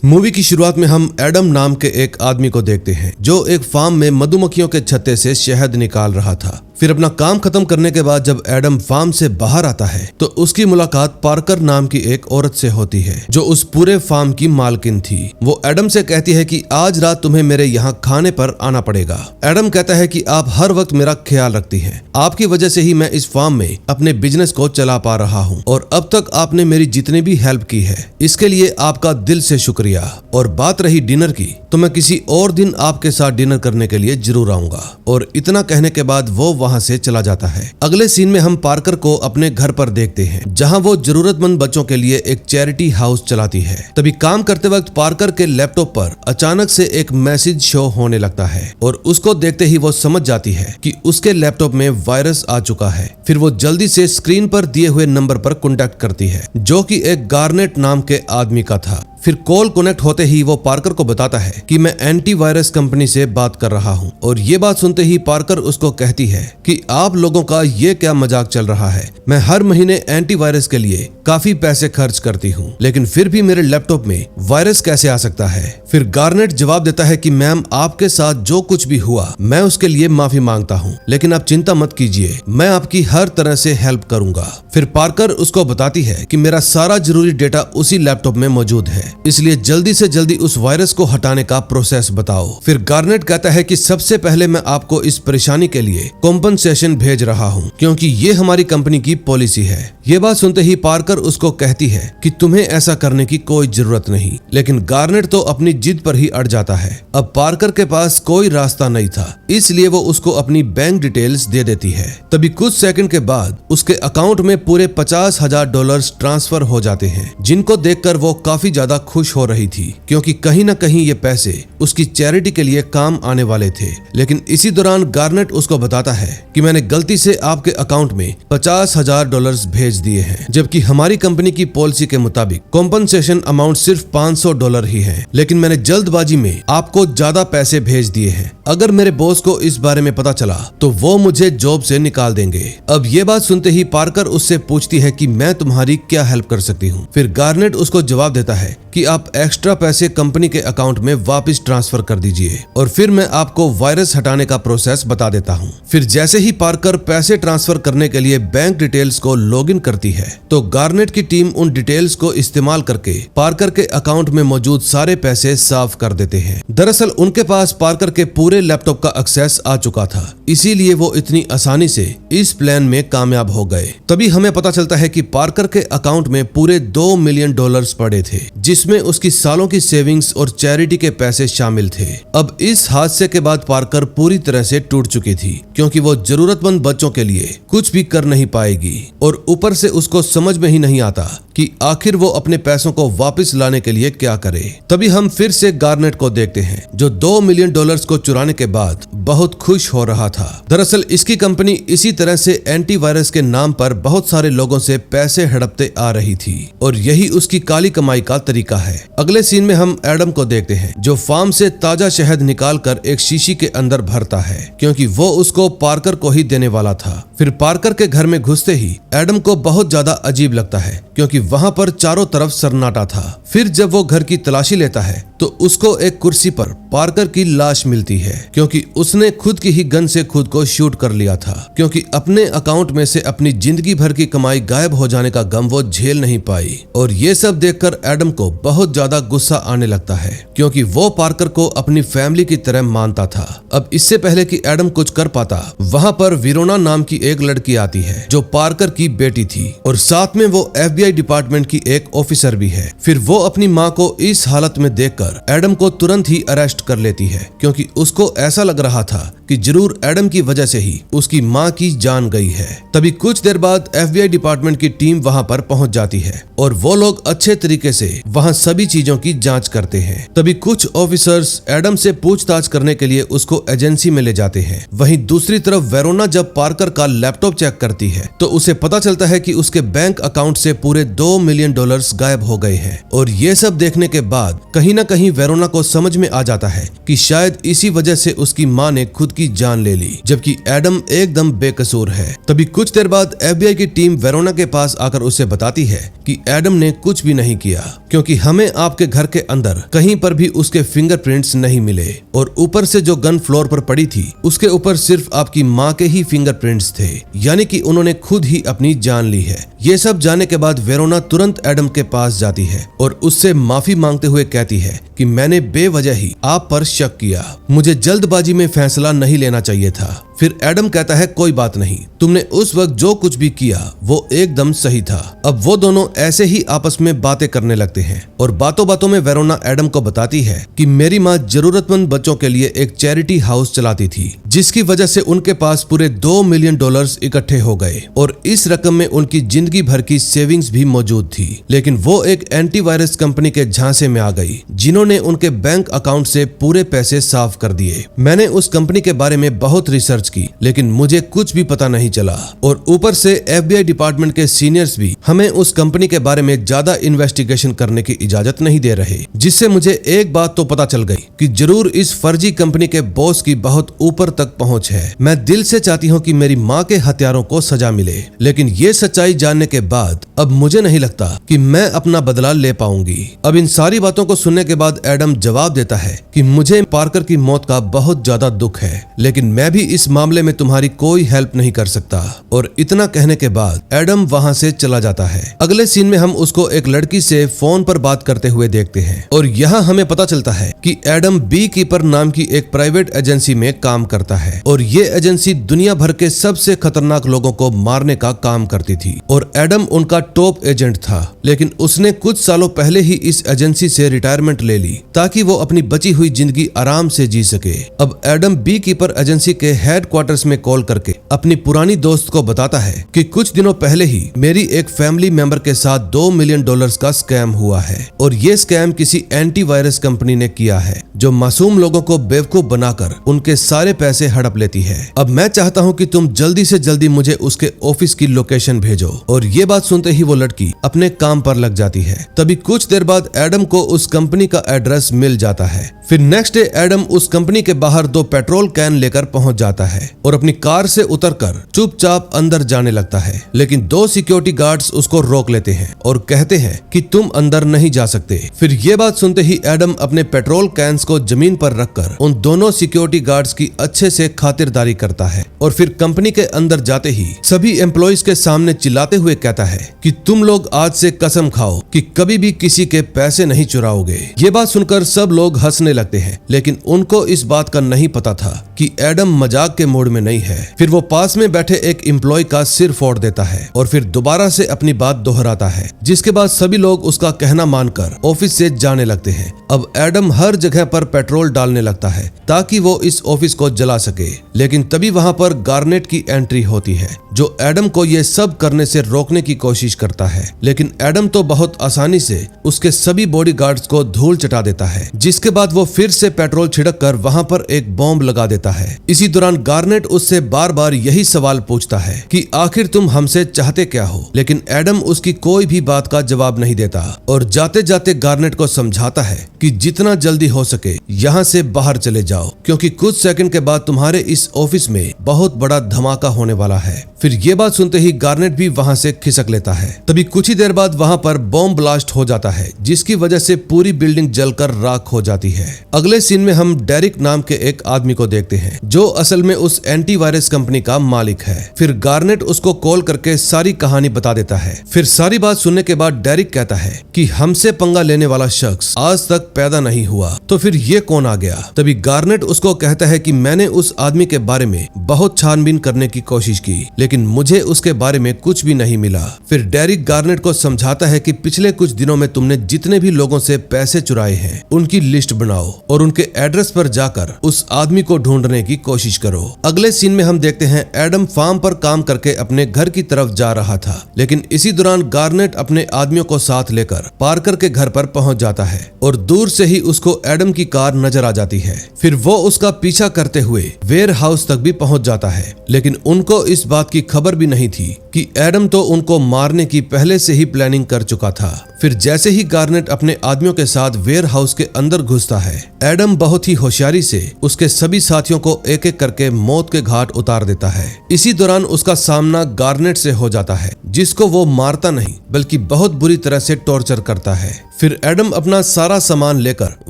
Movie की शुरुआत में हम एडम नाम के एक आदमी को देखते हैं जो एक फार्म में मधुमक्खियों के छत्ते से शहद निकाल रहा था। फिर अपना काम खत्म करने के बाद जब एडम फार्म से बाहर आता है तो उसकी मुलाकात पार्कर नाम की एक औरत से होती है जो उस पूरे फार्म की मालकिन थी। वो एडम से कहती है कि आज रात तुम्हें मेरे यहाँ खाने पर आना पड़ेगा। एडम कहता है कि आप हर वक्त मेरा ख्याल रखती हैं, आपकी वजह से ही मैं इस फार्म में अपने बिजनेस को चला पा रहा हूँ और अब तक आपने मेरी जितनी भी हेल्प की है इसके लिए आपका दिल से शुक्रिया। और बात रही डिनर की तो मैं किसी और दिन आपके साथ डिनर करने के लिए जरूर आऊंगा। और इतना कहने के बाद वो वहाँ से चला जाता है। अगले सीन में हम पार्कर को अपने घर पर देखते हैं जहाँ वो जरूरतमंद बच्चों के लिए एक चैरिटी हाउस चलाती है। तभी काम करते वक्त पार्कर के लैपटॉप पर अचानक से एक मैसेज शो होने लगता है और उसको देखते ही वो समझ जाती है कि उसके लैपटॉप में वायरस आ चुका है। फिर वो जल्दी से स्क्रीन पर दिए हुए नंबर पर कॉन्टेक्ट करती है जो कि एक गार्नेट नाम के आदमी का था। फिर कॉल कनेक्ट होते ही वो पार्कर को बताता है कि मैं एंटीवायरस कंपनी से बात कर रहा हूँ। और ये बात सुनते ही पार्कर उसको कहती है कि आप लोगों का ये क्या मजाक चल रहा है, मैं हर महीने एंटीवायरस के लिए काफी पैसे खर्च करती हूँ लेकिन फिर भी मेरे लैपटॉप में वायरस कैसे आ सकता है। फिर गार्नेट जवाब देता है कि मैम आपके साथ जो कुछ भी हुआ मैं उसके लिए माफी मांगता हूँ लेकिन आप चिंता मत कीजिए, मैं आपकी हर तरह से हेल्प करूंगा। फिर पार्कर उसको बताती है कि मेरा सारा जरूरी डेटा उसी लैपटॉप में मौजूद है, इसलिए जल्दी से जल्दी उस वायरस को हटाने का प्रोसेस बताओ। फिर गार्नेट कहता है कि सबसे पहले मैं आपको इस परेशानी के लिए कॉम्पनसेशन भेज रहा हूँ क्योंकि ये हमारी कंपनी की पॉलिसी है। ये बात सुनते ही पार्कर उसको कहती है कि तुम्हें ऐसा करने की कोई जरूरत नहीं, लेकिन गार्नेट तो अपनी जिद पर ही अड़ जाता है। अब पार्कर के पास कोई रास्ता नहीं था इसलिए वो उसको अपनी बैंक डिटेल्स दे देती है। तभी कुछ सेकंड के बाद उसके अकाउंट में पूरे $50,000 ट्रांसफर हो जाते हैं जिनको देखकर वो काफी ज्यादा खुश हो रही थी क्योंकि कहीं ना कहीं ये पैसे उसकी चैरिटी के लिए काम आने वाले थे। लेकिन इसी दौरान गार्नेट उसको बताता है कि मैंने गलती से आपके अकाउंट में $50,000 भेज दिए हैं जबकि हमारी कंपनी की पॉलिसी के मुताबिक कॉम्पनसेशन अमाउंट सिर्फ $500 ही है, लेकिन मैंने जल्दबाजी में आपको ज्यादा पैसे भेज दिए हैं। अगर मेरे बॉस को इस बारे में पता चला तो वो मुझे जॉब से निकाल देंगे। अब ये बात सुनते ही पार्कर उससे पूछती है कि मैं तुम्हारी क्या हेल्प कर सकती हूँ। फिर गार्नेट उसको जवाब देता है कि आप एक्स्ट्रा पैसे कंपनी के अकाउंट में वापस ट्रांसफर कर दीजिए और फिर मैं आपको वायरस हटाने का प्रोसेस बता देता हूँ। फिर जैसे ही पार्कर पैसे ट्रांसफर करने के लिए बैंक डिटेल्स को लॉगिन करती है तो गार्नेट की टीम उन डिटेल्स को इस्तेमाल करके पार्कर के अकाउंट में मौजूद सारे पैसे साफ कर देते हैं। दरअसल उनके पास पार्कर के पूरे लैपटॉप का एक्सेस आ चुका था, इसीलिए वो इतनी आसानी से इस प्लान में कामयाब हो गए। तभी हमें पता चलता है कि पार्कर के अकाउंट में पूरे $2 मिलियन पड़े थे जिसमें उसकी सालों की सेविंग्स और चैरिटी के पैसे शामिल थे। अब इस हादसे के बाद पार्कर पूरी तरह से टूट चुकी थी क्योंकि वो जरूरतमंद बच्चों के लिए कुछ भी कर नहीं पाएगी और ऊपर से उसको समझ में ही नहीं आता कि आखिर वो अपने पैसों को वापस लाने के लिए क्या करे। तभी हम फिर से गार्नेट को देखते हैं जो $2 मिलियन को चुराने के बाद बहुत खुश हो रहा था। दरअसल इसकी कंपनी इसी तरह से एंटीवायरस के नाम पर बहुत सारे लोगों से पैसे हड़पते आ रही थी और यही उसकी काली कमाई का तरीका है। अगले सीन में हम एडम को देखते हैं जो फार्म से ताजा शहद निकालकर एक शीशी के अंदर भरता है क्योंकि वो उसको पार्कर को ही देने वाला था। फिर पार्कर के घर में घुसते ही एडम को बहुत ज्यादा अजीब लगता है क्योंकि वहाँ पर चारों तरफ सन्नाटा था। फिर जब वो घर की तलाशी लेता है तो उसको एक कुर्सी पर पार्कर की लाश मिलती है क्योंकि उसने खुद की ही गन से खुद को शूट कर लिया था क्योंकि अपने अकाउंट में से अपनी जिंदगी भर की कमाई गायब हो जाने का गम वो झेल नहीं पाई। और ये सब देखकर एडम को बहुत ज्यादा गुस्सा आने लगता है क्योंकि वो पार्कर को अपनी फैमिली की तरह मानता था। अब इससे पहले कि एडम कुछ कर पाता वहाँ पर विरोना नाम की एक लड़की आती है जो पार्कर की बेटी थी और साथ में वो FBI डिपार्टमेंट की एक ऑफिसर भी है। फिर वो अपनी माँ को इस हालत में देखकर एडम को तुरंत ही अरेस्ट कर लेती है क्योंकि उसको ऐसा लग रहा था कि जरूर एडम की वजह से ही उसकी माँ की जान गई है। तभी कुछ देर बाद FBI डिपार्टमेंट की टीम वहाँ पर पहुँच जाती है और वो लोग अच्छे तरीके से वहाँ सभी चीजों की जांच करते हैं। तभी कुछ ऑफिसर्स एडम से पूछताछ करने के लिए उसको एजेंसी में ले जाते हैं। वहीं दूसरी तरफ वेरोना जब पार्कर का लैपटॉप चेक करती है तो उसे पता चलता है कि उसके बैंक अकाउंट से पूरे $2 मिलियन गायब हो गए हैं। और ये सब देखने के बाद कहीं ना कहीं वेरोना को समझ में आ जाता है कि शायद इसी वजह से उसकी माँ ने खुद की जान ले ली, जबकि एडम एकदम बेकसूर है। तभी कुछ देर बाद FBI की टीम वेरोना के पास आकर उसे बताती है कि एडम ने कुछ भी नहीं किया, क्योंकि हमें आपके घर के अंदर कहीं पर भी उसके फिंगरप्रिंट्स नहीं मिले, और ऊपर से जो गन फ्लोर पर पड़ी थी उसके ऊपर सिर्फ आपकी माँ के ही फिंगरप्रिंट्स थे, यानी कि उन्होंने खुद ही अपनी जान ली है। ये सब जानने के बाद वेरोना तुरंत एडम के पास जाती है और उससे माफी मांगते हुए कहती है कि मैंने बेवजह ही आप पर शक किया, मुझे जल्दबाजी में फैसला नहीं लेना चाहिए था। फिर एडम कहता है कोई बात नहीं, तुमने उस वक्त जो कुछ भी किया वो एकदम सही था। अब वो दोनों ऐसे ही आपस में बातें करने लगते हैं और बातों बातों में वेरोना एडम को बताती है कि मेरी माँ जरूरतमंद बच्चों के लिए एक चैरिटी हाउस चलाती थी, जिसकी वजह से उनके पास पूरे $2 मिलियन इकट्ठे हो गए और इस रकम में उनकी जिंदगी भर की सेविंग्स भी मौजूद थी। लेकिन वो एक एंटीवायरस कंपनी के झांसे में आ गई, जिन्होंने उनके बैंक अकाउंट से पूरे पैसे साफ कर दिए। मैंने उस कंपनी के बारे में बहुत रिसर्च की, लेकिन मुझे कुछ भी पता नहीं चला, और ऊपर से FBI डिपार्टमेंट के सीनियर्स भी हमें उस कंपनी के बारे में ज्यादा इन्वेस्टिगेशन करने की इजाजत नहीं दे रहे, जिससे मुझे एक बात तो पता चल गई कि जरूर इस फर्जी कंपनी के बॉस की बहुत ऊपर तक पहुंच है। मैं दिल से चाहती हूं कि मेरी माँ के हत्यारों को सजा मिले, लेकिन ये सच्चाई जानने के बाद अब मुझे नहीं लगता कि मैं अपना बदला ले पाऊंगी। अब इन सारी बातों को सुनने के बाद एडम जवाब देता है कि मुझे पार्कर की मौत का बहुत ज्यादा दुख है, लेकिन मैं भी इस मामले में तुम्हारी कोई हेल्प नहीं कर सकता। और इतना कहने के बाद एडम वहां से चला जाता है। अगले सीन में हम उसको एक लड़की से फोन पर बात करते हुए देखते हैं और यहाँ हमें पता चलता है कि एडम बी कीपर नाम की एक प्राइवेट एजेंसी में काम करता है, और ये एजेंसी दुनिया भर के सबसे खतरनाक लोगों को मारने का काम करती थी, और एडम उनका टॉप एजेंट था। लेकिन उसने कुछ सालों पहले ही इस एजेंसी से रिटायरमेंट ले ली ताकि वो अपनी बची हुई जिंदगी आराम से जी सके। अब एडम बी कीपर एजेंसी के हेडक्वार्टर्स में कॉल करके अपनी पुरानी दोस्त को बताता है कि कुछ दिनों पहले ही मेरी एक फैमिली मेंबर के साथ $2 मिलियन का स्कैम हुआ है, और ये स्कैम किसी एंटीवायरस कंपनी ने किया है जो मासूम लोगों को बेवकूफ बनाकर उनके सारे पैसे हड़प लेती है। अब मैं चाहता हूँ कि तुम जल्दी से जल्दी मुझे उसके ऑफिस की लोकेशन भेजो। और ये बात सुनते ही वो लड़की अपने काम पर लग जाती है। तभी कुछ देर बाद एडम को उस कंपनी का एड्रेस मिल जाता है। फिर नेक्स्ट डे एडम उस कंपनी के बाहर 2 पेट्रोल कैन लेकर पहुंच जाता है और अपनी कार से उतरकर चुपचाप अंदर जाने लगता है, लेकिन 2 सिक्योरिटी गार्ड्स उसको रोक लेते हैं और कहते हैं कि तुम अंदर नहीं जा सकते। फिर ये बात सुनते ही एडम अपने पेट्रोल कैंस को जमीन पर रखकर उन दोनों सिक्योरिटी गार्ड्स की अच्छे से खातिरदारी करता है, और फिर कंपनी के अंदर जाते ही सभी एम्प्लॉइज के सामने चिल्लाते हुए कहता है कि तुम लोग आज से कसम खाओ कि कभी भी किसी के पैसे नहीं चुराओगे। ये बात सुनकर सब लोग हंसने लगते हैं, लेकिन उनको इस बात का नहीं पता था कि एडम मजाक के मूड में नहीं है। फिर वो पास में बैठे एक एम्प्लॉय का सिर फोड़ देता है और फिर दोबारा से अपनी बात दोहराता है, जिसके बाद सभी लोग उसका कहना मानकर ऑफिस से जाने लगते हैं। अब एडम हर जगह पर पेट्रोल डालने लगता है ताकि वो इस ऑफिस को जला सके, लेकिन तभी वहां पर गार्नेट की एंट्री होती है जो एडम को ये सब करने से रोकने की कोशिश करता है। लेकिन एडम तो बहुत आसानी से उसके सभी बॉडीगार्ड्स को धूल चटा देता है, जिसके बाद वो फिर से पेट्रोल छिड़क कर वहां पर एक बॉम्ब लगा देता है। इसी दौरान गार्नेट उससे बार बार यही सवाल पूछता है कि आखिर तुम हमसे चाहते क्या हो, लेकिन एडम उसकी कोई भी बात का जवाब नहीं देता और जाते जाते गार्नेट को समझाता है कि जितना जल्दी हो सके यहाँ से बाहर चले जाओ, क्योंकि कुछ सेकंड के बाद तुम्हारे इस ऑफिस में बहुत बड़ा धमाका होने वाला है। फिर ये बात सुनते ही गार्नेट भी वहां से खिसक लेता है। तभी कुछ ही देर बाद वहां पर बॉम्ब ब्लास्ट हो जाता है, जिसकी वजह से पूरी बिल्डिंग जलकर राख हो जाती है। अगले सीन में हम डेरिक नाम के एक आदमी को देखते हैं जो असल में उस एंटीवायरस कंपनी का मालिक है। फिर गार्नेट उसको कॉल करके सारी कहानी बता देता है। फिर सारी बात सुनने के बाद डेरिक कहता है कि हमसे पंगा लेने वाला शख्स आज तक पैदा नहीं हुआ, तो फिर ये कौन आ गया। तभी गार्नेट उसको कहता है कि मैंने उस आदमी के बारे में बहुत छानबीन करने की कोशिश की, लेकिन मुझे उसके बारे में कुछ भी नहीं मिला। फिर डेरिक गार्नेट को समझाता है कि पिछले कुछ दिनों में तुमने जितने भी लोगों से पैसे चुराए हैं उनकी लिस्ट बनाओ और उनके एड्रेस पर जाकर उस आदमी को ढूंढने की कोशिश करो। अगले सीन में हम देखते हैं एडम फार्म पर काम करके अपने घर की तरफ जा रहा था, लेकिन इसी दौरान गार्नेट अपने आदमियों को साथ लेकर पार्कर के घर पर पहुंच जाता है और दूर से ही उसको एडम की कार नजर आ जाती है। फिर वो उसका पीछा करते हुए वेयर हाउस तक भी पहुंच जाता है, लेकिन उनको इस बात की खबर भी नहीं थी कि एडम तो उनको मारने की पहले से ही प्लानिंग कर चुका था। फिर जैसे ही गार्नेट अपने आदमियों के साथ वेयर हाउस के अंदर घुसता है, एडम बहुत ही होशियारी से उसके सभी साथियों को एक एक करके मौत के घाट उतार देता है। इसी दौरान उसका सामना गार्नेट से हो जाता है, जिसको वो मारता नहीं बल्कि बहुत बुरी तरह से टॉर्चर करता है। फिर एडम अपना सारा सामान लेकर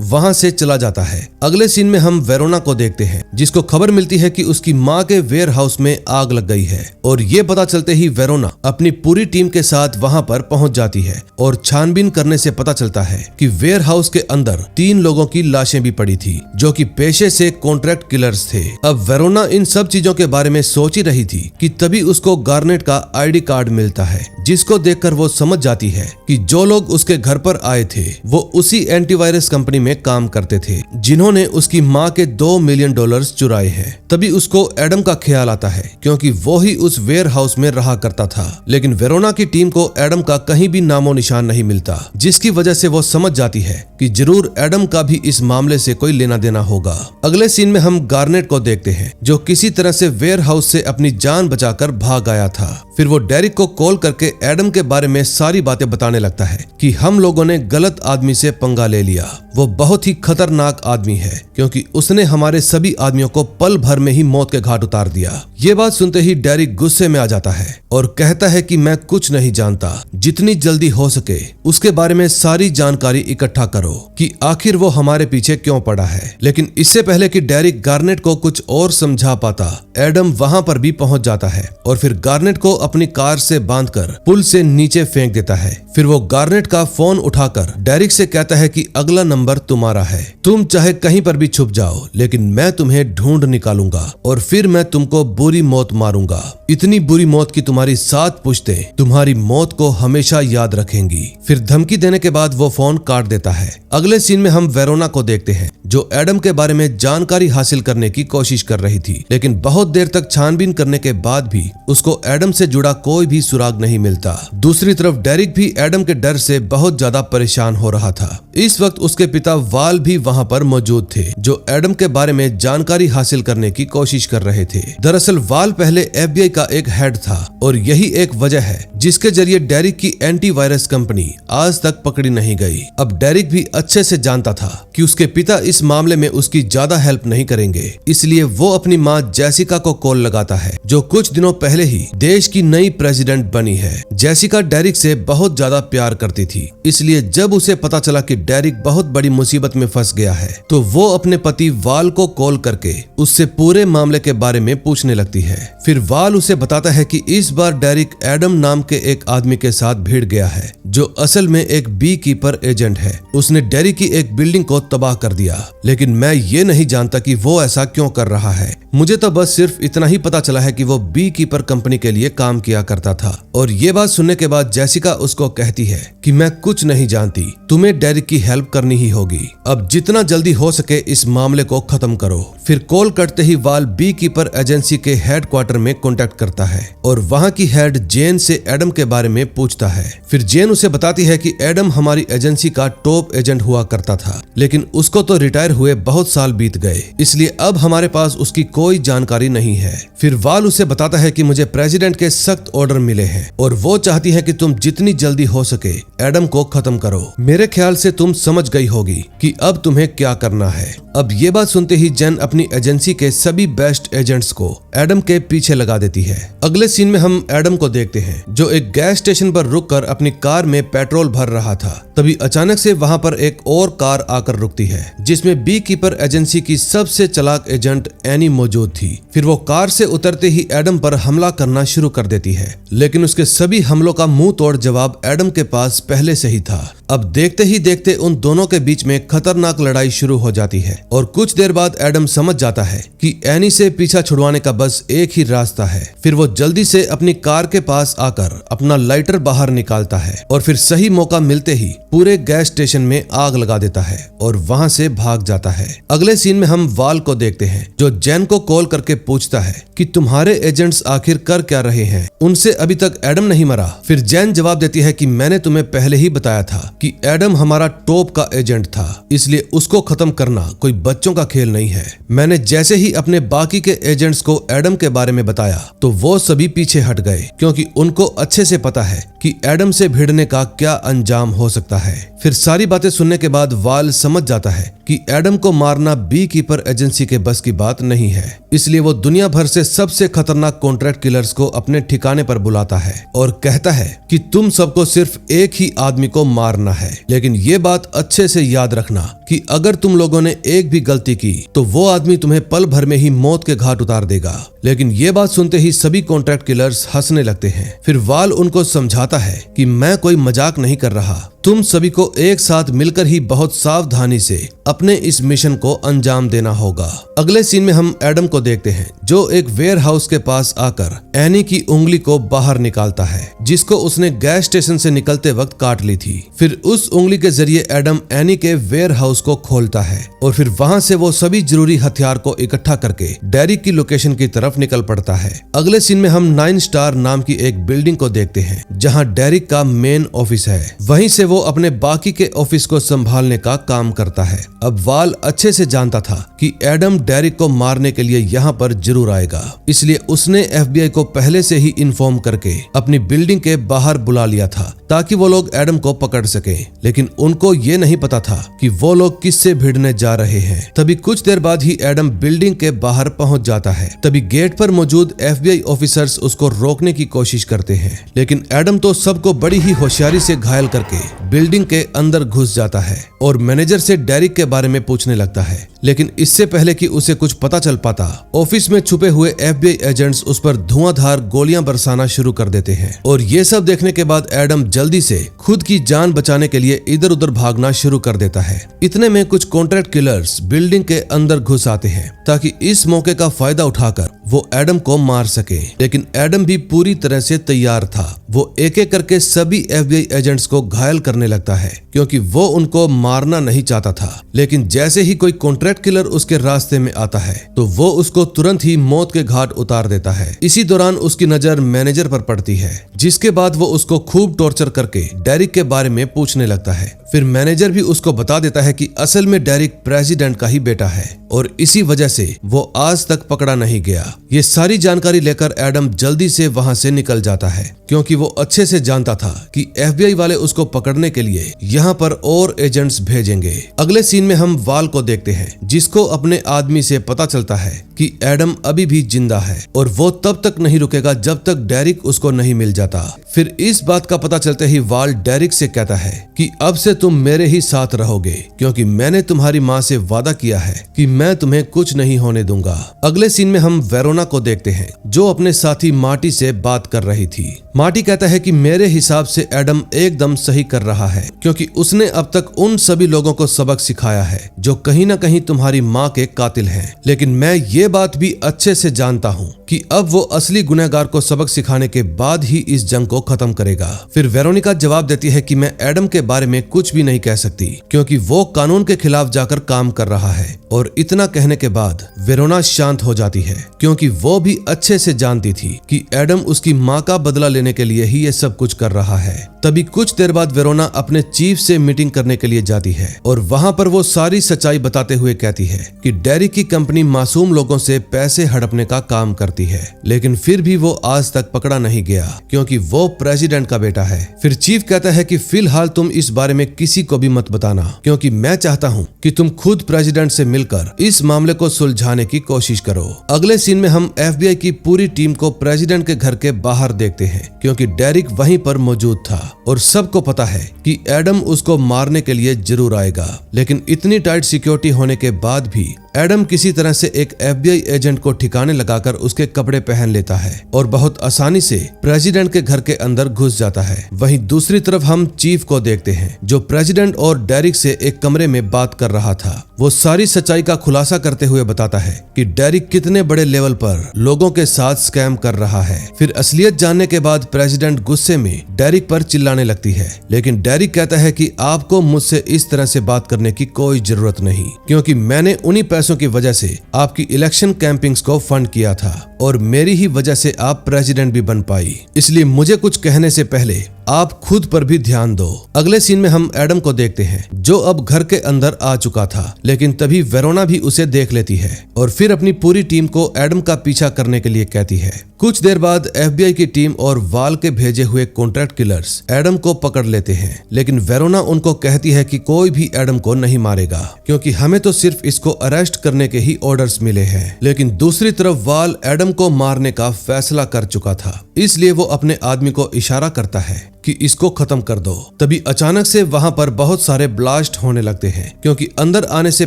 वहां से चला जाता है। अगले सीन में हम वेरोना को देखते हैं, जिसको खबर मिलती है कि उसकी माँ के वेयर हाउस में आग लग गई है और ये पता चलते ही वेरोना अपनी पूरी टीम के साथ वहां पर पहुंच जाती है और छानबीन करने से पता चलता है कि वेयर हाउस के अंदर 3 लोगों की लाशें भी पड़ी थी, जो कि पेशे से कॉन्ट्रैक्ट किलर्स थे। अब वेरोना इन सब चीजों के बारे में सोच ही रही थी कि तभी उसको गार्नेट का आईडी कार्ड मिलता है, जिसको देखकर वो समझ जाती है कि जो लोग उसके घर पर आए थे वो उसी एंटीवायरस कंपनी में काम करते थे, जिन्होंने उसकी माँ के $2 मिलियन चुराए हैं। तभी उसको एडम का ख्याल आता है, क्योंकि वो ही उस वेयर हाउस में रहा करता था। लेकिन वेरोना की टीम को एडम का कहीं भी नामो निशान नहीं मिलता, जिसकी वजह से वो समझ जाती है कि जरूर एडम का भी इस मामले से कोई लेना देना होगा। अगले सीन में हम गार्नेट को देखते हैं, जो किसी तरह से वेयर हाउस से अपनी जान बचाकर भाग आया था। फिर वो डेरिक को कॉल करके एडम के बारे में सारी बातें बताने लगता है कि हम लोगों ने गलत आदमी से पंगा ले लिया। वो बहुत ही खतरनाक आदमी है, क्योंकि उसने हमारे सभी आदमियों को पल भर में ही मौत के घाट उतार दिया। ये बात सुनते ही डेरिक गुस्से में आ जाता है और कहता है कि मैं कुछ नहीं जानता, जितनी जल्दी हो सके उसके बारे में सारी जानकारी इकट्ठा करो कि आखिर वो हमारे पीछे क्यों पड़ा है। लेकिन इससे पहले कि डेरिक गार्नेट को कुछ और समझा पाता, एडम वहां पर भी पहुंच जाता है और फिर गार्नेट को अपनी कार से बांधकर पुल से नीचे फेंक देता है। फिर वो गार्नेट का फोन उठाकर डेरिक से कहता है कि अगला नंबर तुम्हारा है, तुम चाहे कहीं पर भी छुप जाओ, लेकिन मैं तुम्हें ढूंढ निकालूंगा और फिर मैं तुमको बुरी मौत मारूंगा, इतनी बुरी मौत की तुम्हारी 7 पुश्तें तुम्हारी मौत को हमेशा याद रखेंगी। फिर धमकी देने के बाद वो फोन काट देता है। अगले सीन में हम वेरोना को देखते हैं, जो एडम के बारे में जानकारी हासिल करने की कोशिश कर रही थी, लेकिन बहुत देर तक छानबीन करने के बाद भी उसको एडम से जुड़ा कोई भी सुराग नहीं मिलता। दूसरी तरफ डेरिक भी एडम के डर से बहुत ज्यादा परेशान हो रहा था। इस वक्त उसके पिता वाल भी वहां पर मौजूद थे, जो एडम के बारे में जानकारी हासिल करने की कोशिश कर रहे थे। दरअसल वाल पहले FBI का एक हेड था और यही एक वजह है जिसके जरिए डेरिक की एंटीवायरस कंपनी आज तक पकड़ी नहीं गई। अब डेरिक भी अच्छे से जानता था कि उसके पिता इस मामले में उसकी ज्यादा हेल्प नहीं करेंगे, इसलिए वो अपनी माँ जेसिका को कॉल लगाता है, जो कुछ दिनों पहले ही देश की नई प्रेसिडेंट बनी है। जेसिका डेरिक से बहुत ज्यादा प्यार करती थी, इसलिए जब उसे पता चला कि डेरिक बहुत बड़ी मुसीबत में फंस गया है, तो वो अपने पति वाल को कॉल करके उससे पूरे मामले के बारे में पूछने लगती है। फिर वाल उसे बताता है कि इस बार डेरिक एडम नाम के एक आदमी के साथ भिड़ गया है, जो असल में एक बी कीपर एजेंट है। उसने डेरिक की एक बिल्डिंग को तबाह कर दिया, लेकिन मैं ये नहीं जानता कि वो ऐसा क्यों कर रहा है। मुझे तो बस सिर्फ इतना ही पता चला है कि वो बी कीपर कंपनी के लिए काम किया करता था। और ये बात सुनने के बाद जेसिका उसको कहती है कि मैं कुछ नहीं जानती, तुम्हें डेरिक की हेल्प करनी ही होगी। अब जितना जल्दी हो सके इस मामले को खत्म करो। फिर कॉल करते ही वाल बी कीपर एजेंसी के हेडक्वार्टर में कॉन्टेक्ट करता है और वहाँ की हेड जेन से एडम के बारे में पूछता है। फिर जेन उसे बताती है कि एडम हमारी एजेंसी का टॉप एजेंट हुआ करता था, लेकिन उसको तो रिटायर हुए बहुत साल बीत गए, इसलिए अब हमारे पास उसकी कोई जानकारी नहीं है। फिर वाल उसे बताता है कि मुझे प्रेसिडेंट के सख्त ऑर्डर मिले हैं और वो चाहती है कि तुम जितनी जल्दी हो सके एडम को खत्म करो। मेरे ख्याल से तुम समझ गई होगी कि अब तुम्हें क्या करना है। अब ये बात सुनते ही जेन अपनी एजेंसी के सभी बेस्ट एजेंट्स को एडम के पीछे लगा देती है। अगले सीन में हम एडम को देखते हैं, जो एक गैस स्टेशन पर रुककर अपनी कार में पेट्रोल भर रहा था। तभी अचानक से वहां पर एक और कार आकर रुकती है, जिसमें बी कीपर एजेंसी की सबसे चालाक एजेंट एनी मौजूद थी। फिर वो कार से उतरते ही एडम पर हमला करना शुरू कर देती है, लेकिन उसके सभी हमलों का मुंह तोड़ जवाब एडम के पास पहले से ही था। अब देखते ही देखते उन दोनों के बीच में खतरनाक लड़ाई शुरू हो जाती है और कुछ देर बाद एडम समझ जाता है कि एनी से पीछा छुड़वाने का बस एक ही रास्ता है। फिर वो जल्दी से अपनी कार के पास आकर अपना लाइटर बाहर निकालता है और फिर सही मौका मिलते ही पूरे गैस स्टेशन में आग लगा देता है और वहां से भाग जाता है। अगले सीन में हम वाल को देखते हैं, जो जेन को कॉल करके पूछता है कि तुम्हारे एजेंट्स आखिर कर क्या रहे हैं, उनसे अभी तक एडम नहीं मरा। फिर जैन जवाब देती है कि मैंने तुम्हें पहले ही बताया था कि एडम हमारा टॉप का एजेंट था, इसलिए उसको खत्म करना कोई बच्चों का खेल नहीं है। मैंने जैसे ही अपने बाकी के एजेंट्स को एडम के बारे में बताया तो वो सभी पीछे हट गए, क्योंकि उनको अच्छे से पता है कि एडम से भिड़ने का क्या अंजाम हो सकता है। फिर सारी बातें सुनने के बाद वाल समझ जाता है कि एडम को मारना बी कीपर एजेंसी के बस की बात नहीं है, इसलिए वो दुनिया भर से सबसे खतरनाक कॉन्ट्रैक्ट किलर्स को अपने ठिकाने पर बुलाता है और कहता है कि तुम सबको सिर्फ एक ही आदमी को मारना है, लेकिन ये बात अच्छे से याद रखना कि अगर तुम लोगों ने एक भी गलती की तो वो आदमी तुम्हें पल भर में ही मौत के घाट उतार देगा। लेकिन ये बात सुनते ही सभी कॉन्ट्रैक्ट किलर्स हंसने लगते हैं। फिर वाल उनको समझाता है कि मैं कोई मजाक नहीं कर रहा, तुम सभी को एक साथ मिलकर ही बहुत सावधानी से अपने इस मिशन को अंजाम देना होगा। अगले सीन में हम एडम को देखते हैं जो एक वेयर हाउस के पास आकर एनी की उंगली को बाहर निकालता है, जिसको उसने गैस स्टेशन से निकलते वक्त काट ली थी। फिर उस उंगली के जरिए एडम एनी के वेयर हाउस को खोलता है और फिर वहां से वो सभी जरूरी हथियार को इकट्ठा करके डेरिक की लोकेशन की तरफ निकल पड़ता है। अगले सीन में हम 9 स्टार नाम की एक बिल्डिंग को देखते हैं जहां डेरिक का मेन ऑफिस है। वहीं से वो अपने बाकी के ऑफिस को संभालने का काम करता है। अब वाल अच्छे से जानता था कि एडम डेरिक को मारने के लिए यहाँ पर जरूर आएगा, इसलिए उसने FBI को पहले से ही इन्फॉर्म करके अपनी बिल्डिंग के बाहर बुला लिया था ताकि वो लोग एडम को पकड़ सके। लेकिन उनको ये नहीं पता था कि वो लोग किससे भिड़ने जा रहे हैं। तभी कुछ देर बाद ही एडम बिल्डिंग के बाहर पहुंच जाता है। तभी गेट पर मौजूद FBI ऑफिसर्स उसको रोकने की कोशिश करते हैं, लेकिन एडम तो सबको बड़ी ही होशियारी से घायल करके बिल्डिंग के अंदर घुस जाता है और मैनेजर से डेरिक के बारे में पूछने लगता है। लेकिन इससे पहले कि उसे कुछ पता चल पाता, ऑफिस में छुपे हुए FBI एजेंट्स उस पर धुआंधार गोलियां बरसाना शुरू कर देते हैं और ये सब देखने के बाद एडम जल्दी से खुद की जान बचाने के लिए इधर उधर भागना शुरू कर देता है। इतने में कुछ कॉन्ट्रैक्ट किलर्स बिल्डिंग के अंदर घुस आते हैं ताकि इस मौके का फायदा उठाकर वो एडम को मार सके। लेकिन एडम भी पूरी तरह से तैयार था। वो एक एक करके सभी FBI एजेंट्स को घायल करने लगता है क्योंकि वो उनको मारना नहीं चाहता था। लेकिन जैसे ही कोई कॉन्ट्रैक्ट किलर उसके रास्ते में आता है तो वो उसको तुरंत ही मौत के घाट उतार देता है। इसी दौरान उसकी नजर मैनेजर पर पड़ती है, जिसके बाद वो उसको खूब टॉर्चर करके डेरिक के बारे में पूछने लगता है। फिर मैनेजर भी उसको बता देता है कि असल में डेरिक प्रेसिडेंट का ही बेटा है और इसी वजह से वो आज तक पकड़ा नहीं गया। ये सारी जानकारी लेकर एडम जल्दी से वहां से निकल जाता है क्योंकि वो अच्छे से जानता था कि FBI वाले उसको पकड़ने के लिए यहाँ पर और एजेंट्स भेजेंगे। अगले सीन में हम वाल को देखते हैं जिसको अपने आदमी से पता चलता है कि एडम अभी भी जिंदा है और वो तब तक नहीं रुकेगा जब तक डेरिक उसको नहीं मिल जाता। फिर इस बात का पता चलते ही वाल डेरिक से कहता है कि अब से तुम मेरे ही साथ रहोगे क्योंकि मैंने तुम्हारी माँ से वादा किया है कि मैं तुम्हें कुछ नहीं होने दूंगा। अगले सीन में हम वेरोना को देखते हैं जो अपने साथी मार्टी से बात कर रही थी। मार्टी कहता है कि मेरे हिसाब से एडम एकदम सही कर रहा है क्योंकि उसने अब तक उन सभी लोगों को सबक सिखाया है जो कहीं ना कहीं तुम्हारी माँ के कातिल हैं। लेकिन मैं ये बात भी अच्छे से जानता हूँ कि अब वो असली गुनहगार को सबक सिखाने के बाद ही इस जंग को खत्म करेगा। फिर वेरोनिका जवाब देती है कि मैं एडम के बारे में कुछ भी नहीं कह सकती क्योंकि वो कानून के खिलाफ जाकर काम कर रहा है। और इतना कहने के बाद वेरोना शांत हो जाती है क्योंकि वो भी अच्छे से जानती थी कि एडम उसकी माँ का बदला लेने के लिए ही ये सब कुछ कर रहा है। तभी कुछ देर बाद वेरोना अपने चीफ से मीटिंग करने के लिए जाती है और वहां पर वो सारी सच्चाई बताते हुए कहती है कि डेरिक की कंपनी मासूम लोगों से पैसे हड़पने का काम करती है, लेकिन फिर भी वो आज तक पकड़ा नहीं गया क्योंकि वो प्रेसिडेंट का बेटा है। फिर चीफ कहता है कि फिलहाल तुम इस बारे में किसी को भी मत बताना क्योंकि मैं चाहता हूँ कि तुम खुद प्रेसिडेंट से मिलकर इस मामले को सुलझाने की कोशिश करो। अगले सीन में हम FBI की पूरी टीम को प्रेसिडेंट के घर के बाहर देखते हैं क्योंकि डेरिक वहीं पर मौजूद था और सबको पता है कि एडम उसको मारने के लिए जरूर आएगा। लेकिन इतनी टाइट सिक्योरिटी होने के बाद भी एडम किसी तरह से एक FBI एजेंट को ठिकाने लगाकर उसके कपड़े पहन लेता है और बहुत आसानी से प्रेसिडेंट के घर के अंदर घुस जाता है। वहीं दूसरी तरफ हम चीफ को देखते हैं जो प्रेसिडेंट और डेरिक से एक कमरे में बात कर रहा था। वो सारी सच्चाई सच्चाई का खुलासा करते हुए बताता है कि डेरिक कितने बड़े लेवल पर लोगों के साथ स्कैम कर रहा है। फिर असलियत जानने के बाद प्रेसिडेंट गुस्से में डेरिक पर चिल्लाने लगती है, लेकिन डेरिक कहता है कि आपको मुझसे इस तरह से बात करने की कोई जरूरत नहीं, क्योंकि मैंने उन्हीं पैसों की वजह से आपकी इलेक्शन कैंपिंग्स को फंड किया था और मेरी ही वजह से आप प्रेसिडेंट भी बन पाई। इसलिए मुझे कुछ कहने से पहले आप खुद पर भी ध्यान दो। अगले सीन में हम एडम को देखते हैं, जो अब घर के अंदर आ चुका था, लेकिन तभी वेरोना भी उसे देख लेती है और फिर अपनी पूरी टीम को एडम का पीछा करने के लिए कहती है। कुछ देर बाद FBI की टीम और वाल के भेजे हुए कॉन्ट्रैक्ट किलर्स एडम को पकड़ लेते हैं, लेकिन वेरोना उनको कहती है कि कोई भी एडम को नहीं मारेगा, क्योंकि हमें तो सिर्फ इसको अरेस्ट करने के ही ऑर्डर्स मिले हैं। लेकिन दूसरी तरफ वाल एडम को मारने का फैसला कर चुका था, इसलिए वो अपने आदमी को इशारा करता है कि इसको खत्म कर दो। तभी अचानक से वहां पर बहुत सारे ब्लास्ट होने लगते हैं, क्योंकि अंदर आने से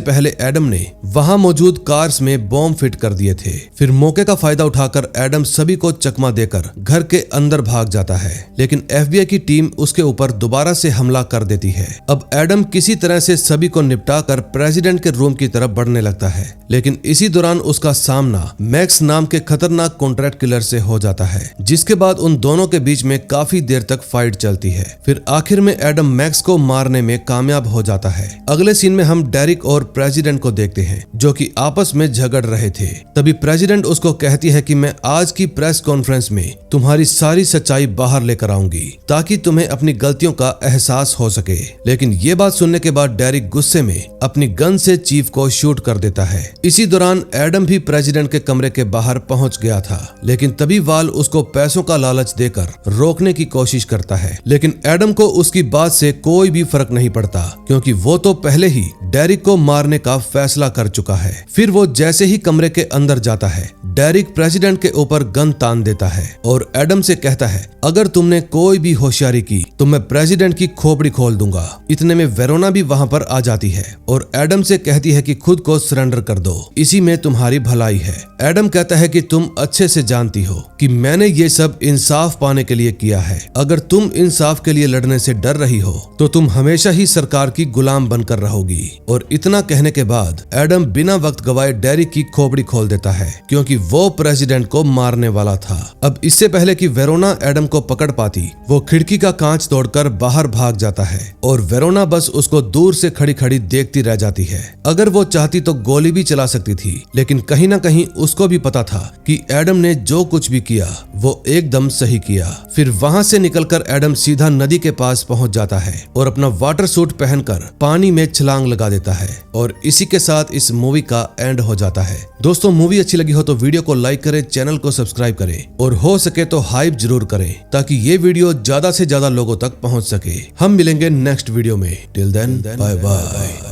पहले एडम ने वहां मौजूद कार्स में बॉम्ब फिट कर दिए थे। फिर मौके का फायदा उठाकर एडम सभी को चकमा देकर घर के अंदर भाग जाता है, लेकिन FBI की टीम उसके ऊपर दोबारा से हमला कर देती है। अब एडम किसी तरह से सभी को निपटा कर प्रेसिडेंट के रूम की तरफ बढ़ने लगता है, लेकिन इसी दौरान उसका सामना मैक्स नाम के खतरनाक कॉन्ट्रैक्ट किलर से हो जाता है, जिसके बाद उन दोनों के बीच में काफी देर तक फाइट चलती है। फिर आखिर में एडम मैक्स को मारने में कामयाब हो जाता है। अगले सीन में हम डेरिक और प्रेसिडेंट को देखते हैं, जो कि आपस में झगड़ रहे थे। तभी प्रेसिडेंट उसको कहती है कि मैं आज की प्रेस कॉन्फ्रेंस में तुम्हारी सारी सच्चाई बाहर लेकर आऊंगी, ताकि तुम्हें अपनी गलतियों का एहसास हो सके। लेकिन ये बात सुनने के बाद डेरिक गुस्से में अपनी गन से चीफ को शूट कर देता है। इसी दौरान एडम भी प्रेसिडेंट के कमरे के बाहर पहुंच गया था, लेकिन तभी वाल उसको पैसों का लालच देकर रोकने की कोशिश करता है। लेकिन एडम को उसकी बात से कोई भी फर्क नहीं पड़ता, क्योंकि वो तो पहले ही डेरिक को मारने का फैसला कर चुका है। फिर वो जैसे ही कमरे के अंदर जाता है, डेरिक प्रेसिडेंट के ऊपर गन तान देता है और एडम से कहता है, अगर तुमने कोई भी होशियारी की तो मैं प्रेसिडेंट की खोपड़ी खोल दूंगा। इतने में वेरोना भी वहां पर आ जाती है और एडम से कहती है कि खुद को सरेंडर कर दो, इसी में तुम्हारी भलाई है। एडम कहता है कि तुम अच्छे से जानती हो कि मैंने ये सब इंसाफ पाने के लिए किया है। अगर तुम इंसाफ के लिए लड़ने से डर रही हो तो तुम हमेशा ही सरकार की गुलाम बनकर रहोगी। और इतना कहने के बाद एडम बिना वक्त गवाए डेरिक की खोपड़ी खोल देता है, क्योंकि वो प्रेसिडेंट को मारने वाला था। अब इससे पहले कि वेरोना एडम को पकड़ पाती, वो खिड़की का कांच तोड़कर बाहर भाग जाता है और वेरोना बस उसको दूर से खड़ी खड़ी देखती रह जाती है। अगर वो चाहती तो गोली भी चला सकती थी, लेकिन कहीं ना कहीं उसको भी पता था कि एडम ने जो कुछ भी किया वो एकदम सही किया। फिर वहां से निकलकर एडम सीधा नदी के पास पहुंच जाता है और अपना वाटर सूट पहनकर पानी में छलांग लगा देता है। और इसी के साथ इस मूवी का एंड हो जाता है। दोस्तों, मूवी अच्छी लगी हो तो वीडियो को लाइक करें, चैनल को सब्सक्राइब करें और हो सके तो हाइप जरूर करें, ताकि ये वीडियो ज्यादा से ज्यादा लोगों तक पहुंच सके। हम मिलेंगे नेक्स्ट वीडियो में। Till then bye bye.